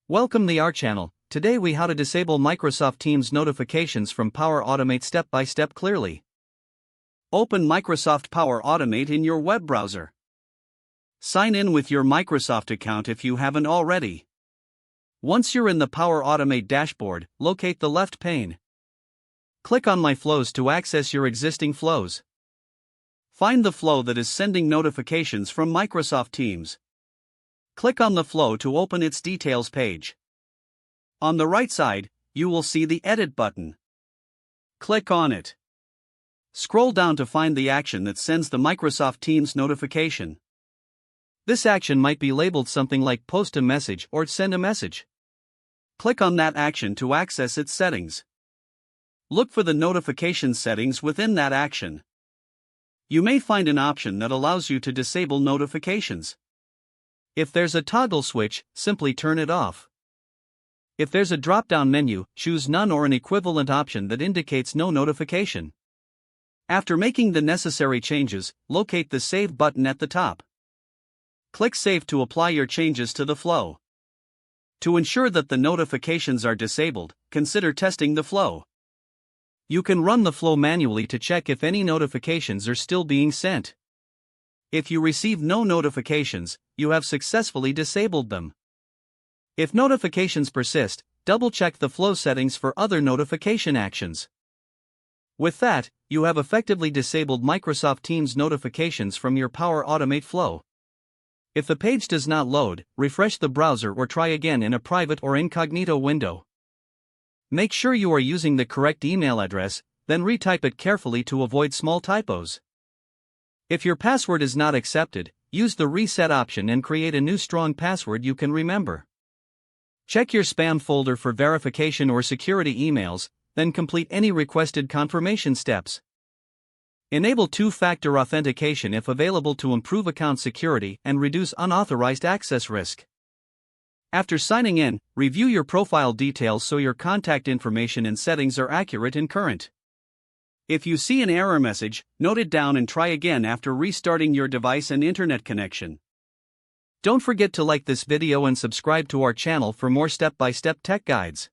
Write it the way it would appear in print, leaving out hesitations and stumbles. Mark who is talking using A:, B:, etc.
A: Welcome to our channel. Today we how to disable Microsoft Teams notifications from Power Automate step by step clearly. Open Microsoft Power Automate in your web browser. Sign in with your Microsoft account if you haven't already. Once you're in the Power Automate dashboard, locate the left pane. Click on My Flows to access your existing flows. Find the flow that is sending notifications from Microsoft Teams. Click on the flow to open its details page. On the right side, you will see the Edit button. Click on it. Scroll down to find the action that sends the Microsoft Teams notification. This action might be labeled something like Post a Message or Send a Message. Click on that action to access its settings. Look for the notification settings within that action. You may find an option that allows you to disable notifications. If there's a toggle switch, simply turn it off. If there's a drop-down menu, choose None or an equivalent option that indicates no notification. After making the necessary changes, locate the Save button at the top. Click Save to apply your changes to the flow. To ensure that the notifications are disabled, consider testing the flow. You can run the flow manually to check if any notifications are still being sent. If you receive no notifications, you have successfully disabled them. If notifications persist, double-check the flow settings for other notification actions. With that, you have effectively disabled Microsoft Teams notifications from your Power Automate flow. If the page does not load, refresh the browser or try again in a private or incognito window. Make sure you are using the correct email address, then retype it carefully to avoid small typos. If your password is not accepted, use the reset option and create a new strong password you can remember. Check your spam folder for verification or security emails, then complete any requested confirmation steps. Enable two-factor authentication if available to improve account security and reduce unauthorized access risk. After signing in, review your profile details so your contact information and settings are accurate and current. If you see an error message, note it down and try again after restarting your device and internet connection. Don't forget to like this video and subscribe to our channel for more step-by-step tech guides.